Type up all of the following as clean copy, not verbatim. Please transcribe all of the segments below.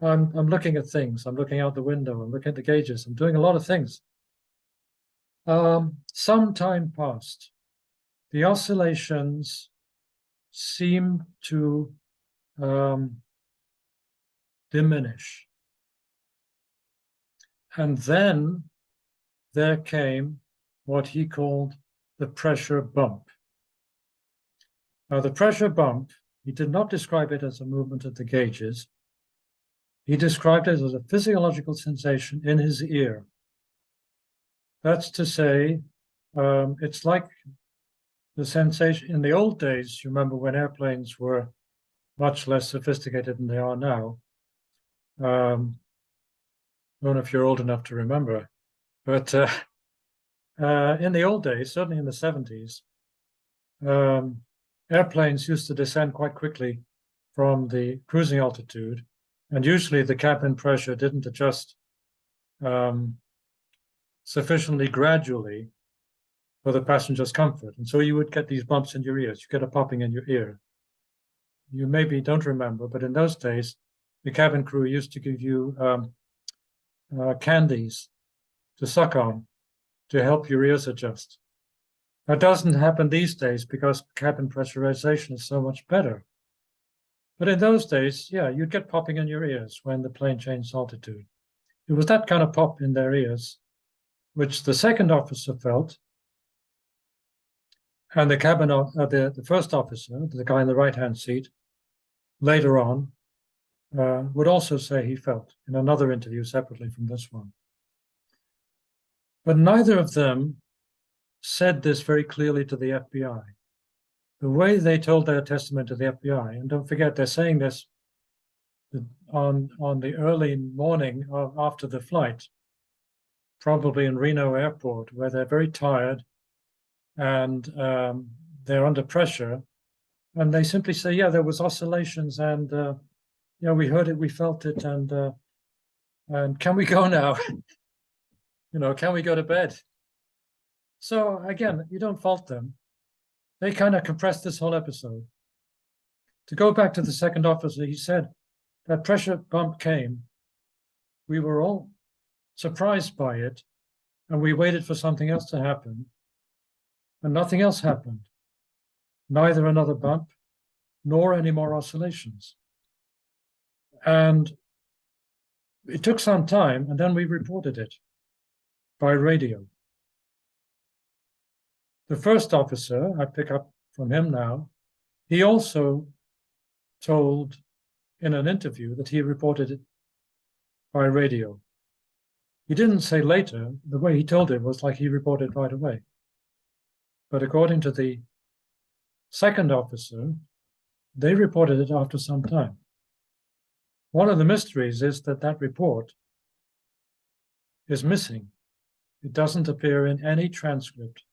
I'm looking at things. I'm looking out the window. I'm looking at the gauges. I'm doing a lot of things. Some time passed. The oscillations seem to diminish. And then there came what he called the pressure bump. Now, the pressure bump, he did not describe it as a movement of the gauges. He described it as a physiological sensation in his ear. That's to say, it's like the sensation in the old days. You remember when airplanes were much less sophisticated than they are now. I don't know if you're old enough to remember, but in the old days, certainly in the 70s, airplanes used to descend quite quickly from the cruising altitude, and usually the cabin pressure didn't adjust sufficiently gradually for the passenger's comfort. And so you would get these bumps in your ears. You get a popping in your ear. You maybe don't remember, but in those days, the cabin crew used to give you candies to suck on to help your ears adjust. That doesn't happen these days because cabin pressurization is so much better. But in those days, yeah, you'd get popping in your ears when the plane changed altitude. It was that kind of pop in their ears, which the second officer felt, and the cabin, the first officer, the guy in the right-hand seat, later on, would also say he felt in another interview separately from this one. But neither of them said this very clearly to the FBI. The way they told their testimony to the FBI, and don't forget, they're saying this on the early morning after the flight, probably in Reno Airport, where they're very tired and they're under pressure. And they simply say, yeah, there was oscillations and, we heard it, we felt it, and can we go now? Can we go to bed? So again, you don't fault them. They kind of compressed this whole episode. To go back to the second officer, he said that pressure bump came. We were all surprised by it, and we waited for something else to happen, and nothing else happened. Neither another bump, nor any more oscillations. And it took some time, and then we reported it by radio. The first officer, I pick up from him now, he also told in an interview that he reported it by radio. He didn't say later. The way he told it was like he reported right away. But according to the second officer, they reported it after some time. One of the mysteries is that report is missing. It doesn't appear in any transcript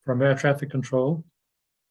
from air traffic control,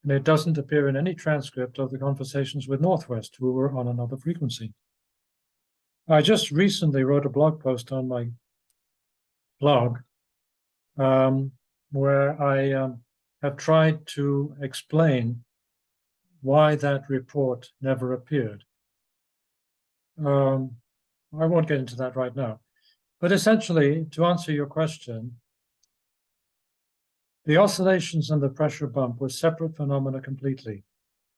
and it doesn't appear in any transcript of the conversations with Northwest, who were on another frequency. I just recently wrote a blog post on my blog where I have tried to explain why that report never appeared. I won't get into that right now. But essentially, to answer your question, the oscillations and the pressure bump were separate phenomena completely.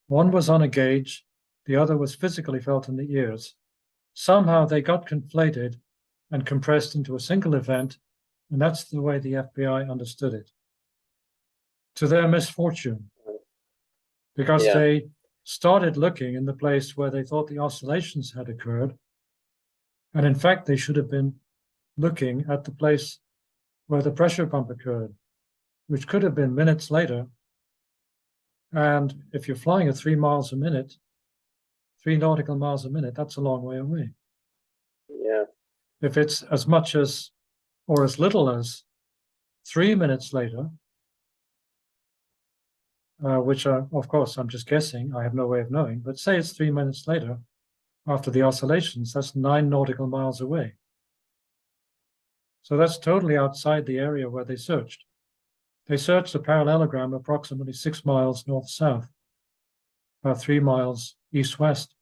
One was on a gauge, the other was physically felt in the ears. Somehow they got conflated and compressed into a single event, and that's the way the FBI understood it. To their misfortune, because they started looking in the place where they thought the oscillations had occurred, and in fact they should have been looking at the place where the pressure bump occurred, which could have been minutes later. And if you're flying at 3 miles a minute, 3 nautical miles a minute, that's a long way away. Yeah. If it's as much as, or as little as 3 minutes later, which of course, I'm just guessing, I have no way of knowing, but say it's 3 minutes later after the oscillations, that's 9 nautical miles away. So that's totally outside the area where they searched. They searched a parallelogram approximately 6 miles north-south, about 3 miles east-west.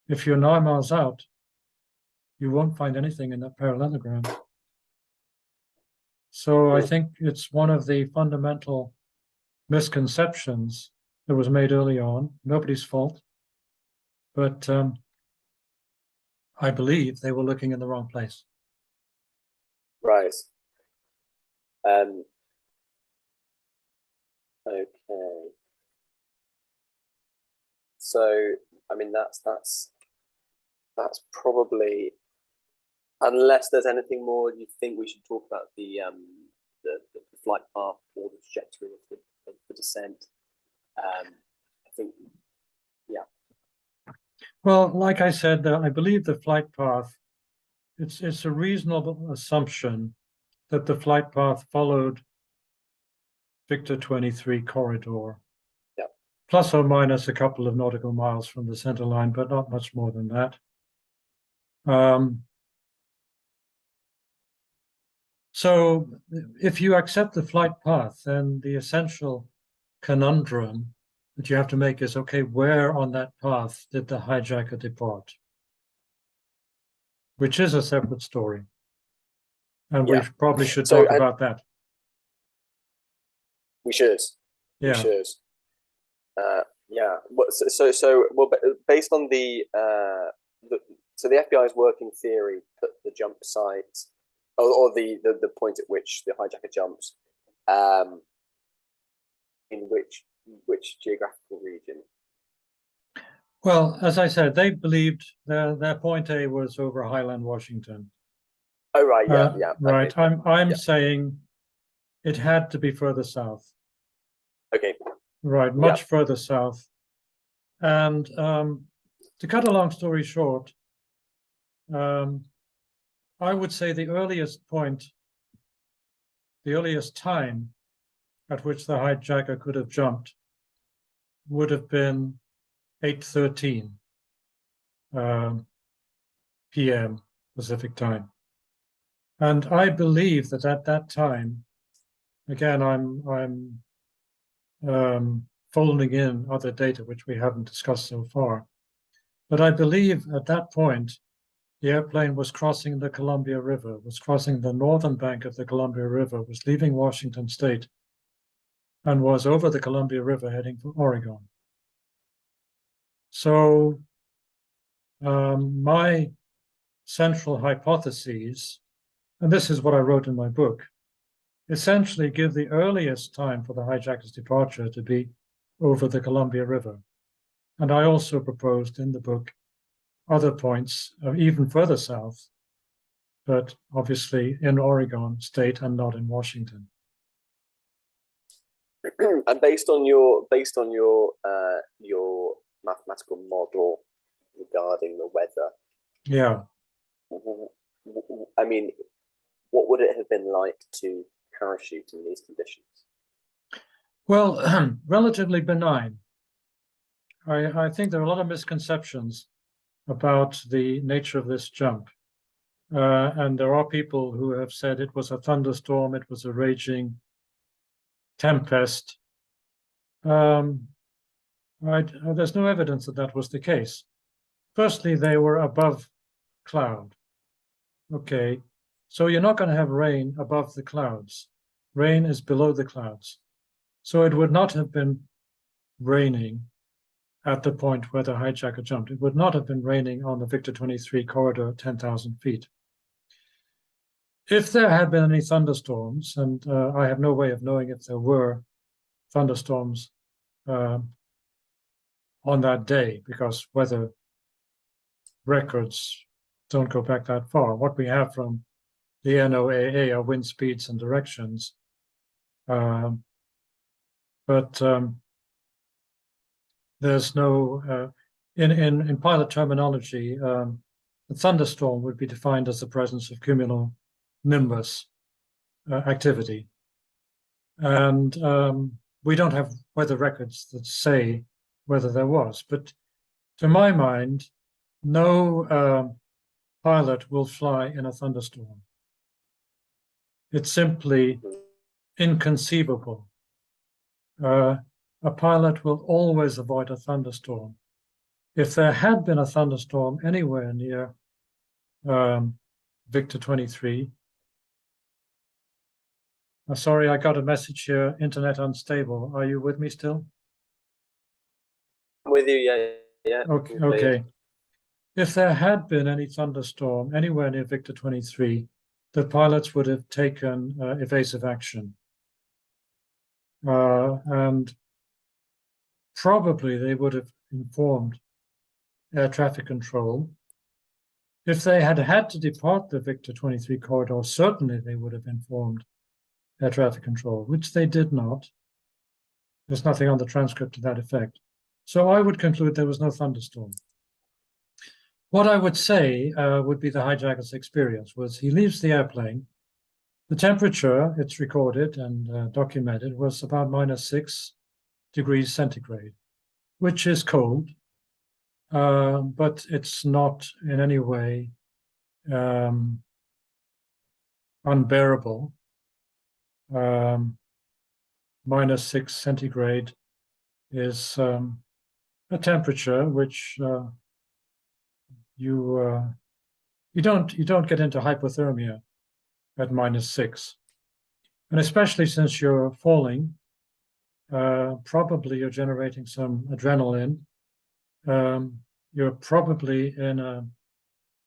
if you're 9 miles out, you won't find anything in that parallelogram. So I think it's one of the fundamental misconceptions that was made early on, nobody's fault, but I believe they were looking in the wrong place. Right. Okay. So, I mean, that's probably, unless there's anything more you think we should talk about the flight path or the trajectory of the descent. I think, yeah. Well, like I said, I believe the flight path, it's a reasonable assumption that the flight path followed Victor 23 corridor, plus or minus a couple of nautical miles from the center line, but not much more than that. So if you accept the flight path, then the essential conundrum that you have to make is, okay, where on that path did the hijacker depart? Which is a separate story. And we probably should talk about that. We should. Yeah. We should. Yeah. Well, based on the FBI's working theory put the jump site, or the point at which the hijacker jumps, in which geographical region? Well, as I said, they believed their point A was over Highland, Washington. Oh, right, yeah. Right. Okay. I'm saying it had to be further south. Okay. Right, much further south. And to cut a long story short, I would say the earliest time at which the hijacker could have jumped would have been 8:13 p.m. Pacific time. And I believe that at that time, again, I'm folding in other data which we haven't discussed so far, but I believe at that point, the airplane was crossing the Columbia River, was crossing the northern bank of the Columbia River, was leaving Washington State, and was over the Columbia River heading for Oregon. So my central hypotheses, and this is what I wrote in my book, essentially give the earliest time for the hijacker's departure to be over the Columbia River. And I also proposed in the book other points even further south, but obviously in Oregon State and not in Washington. And based on your mathematical model regarding the weather, yeah, I mean, what would it have been like to parachute in these conditions? Well, relatively benign. I think there are a lot of misconceptions about the nature of this jump. And there are people who have said it was a thunderstorm, it was a raging tempest. There's no evidence that was the case. Firstly, they were above cloud. Okay, so you're not going to have rain above the clouds. Rain is below the clouds. So it would not have been raining at the point where the hijacker jumped. It would not have been raining on the Victor 23 corridor at 10,000 feet. If there had been any thunderstorms, and I have no way of knowing if there were thunderstorms on that day, because weather records don't go back that far. What we have from the NOAA are wind speeds and directions. But there's no, in pilot terminology, a thunderstorm would be defined as the presence of cumulonimbus activity. And we don't have weather records that say whether there was. But to my mind, no pilot will fly in a thunderstorm. It's simply inconceivable. A pilot will always avoid a thunderstorm if there had been a thunderstorm anywhere near Victor 23, sorry, I got a message here, internet unstable. Are you with me still? I'm with you, yeah. Okay. If there had been any thunderstorm anywhere near Victor 23, the pilots would have taken evasive action. And probably they would have informed air traffic control. If they had had to depart the Victor 23 corridor, certainly they would have informed air traffic control, which they did not. There's nothing on the transcript to that effect. So I would conclude there was no thunderstorm. What I would say would be the hijacker's experience was he leaves the airplane. The temperature, it's recorded and documented, was about -6 degrees centigrade, which is cold, but it's not in any way unbearable. -6 centigrade is a temperature which you don't get into hypothermia at -6, and especially since you're falling, probably you're generating some adrenaline. You're probably in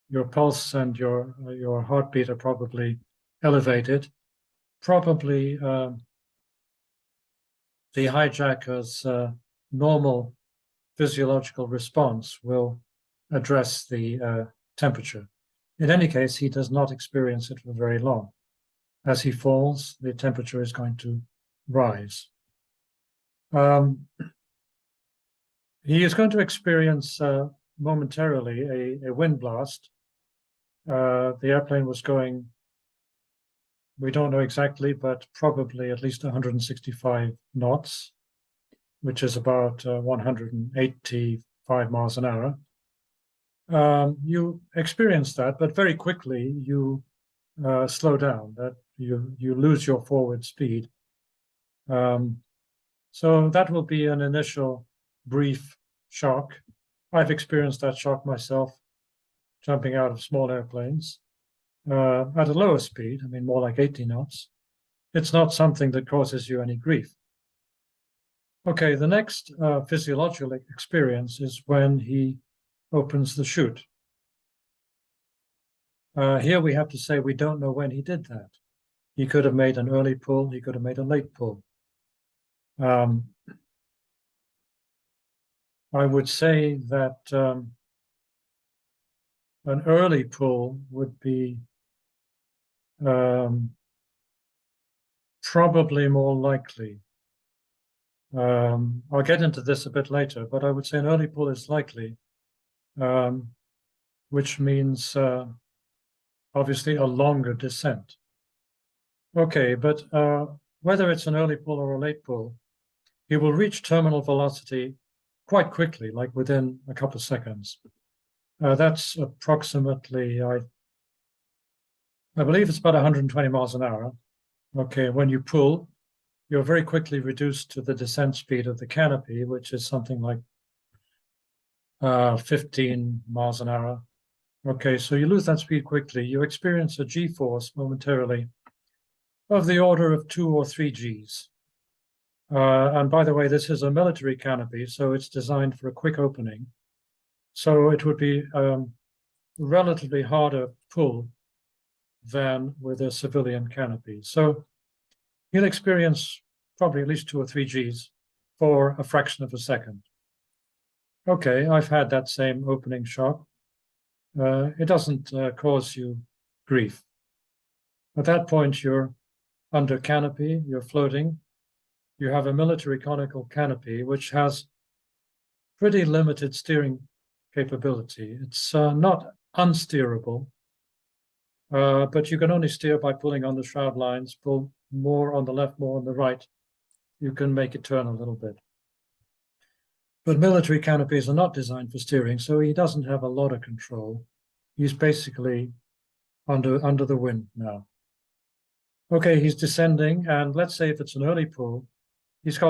your pulse and your heartbeat are probably elevated. Probably the hijacker's normal physiological response will address the temperature. In any case, he does not experience it for very long. As he falls, the temperature is going to rise. He is going to experience momentarily a wind blast. The airplane was going, we don't know exactly, but probably at least 165 knots, which is about 185 miles an hour. You experience that, but very quickly you slow down, that you lose your forward speed. So that will be an initial brief shock. I've experienced that shock myself, jumping out of small airplanes at a lower speed, I mean, more like 80 knots. It's not something that causes you any grief. Okay, the next physiological experience is when he opens the chute. Here we have to say we don't know when he did that. He could have made an early pull, he could have made a late pull. I would say that an early pull would be probably more likely. I'll get into this a bit later, but I would say an early pull is likely, which means obviously a longer descent. Okay, but whether it's an early pull or a late pull, he will reach terminal velocity quite quickly, like within a couple of seconds. That's approximately, I believe it's about 120 miles an hour. Okay, when you pull, you're very quickly reduced to the descent speed of the canopy, which is something like 15 miles an hour. Okay, so you lose that speed quickly. You experience a G-force momentarily of the order of 2 or 3 Gs. And by the way, this is a military canopy, so it's designed for a quick opening. So it would be relatively harder pull than with a civilian canopy. So you'll experience probably at least 2 or 3 Gs for a fraction of a second. Okay, I've had that same opening shock. It doesn't cause you grief. At that point, you're under canopy, you're floating. You have a military conical canopy, which has pretty limited steering capability. It's not unsteerable, but you can only steer by pulling on the shroud lines, pull more on the left, more on the right. You can make it turn a little bit. But military canopies are not designed for steering, so he doesn't have a lot of control. He's basically under the wind now. Okay, he's descending, and let's say if it's an early pull, he's got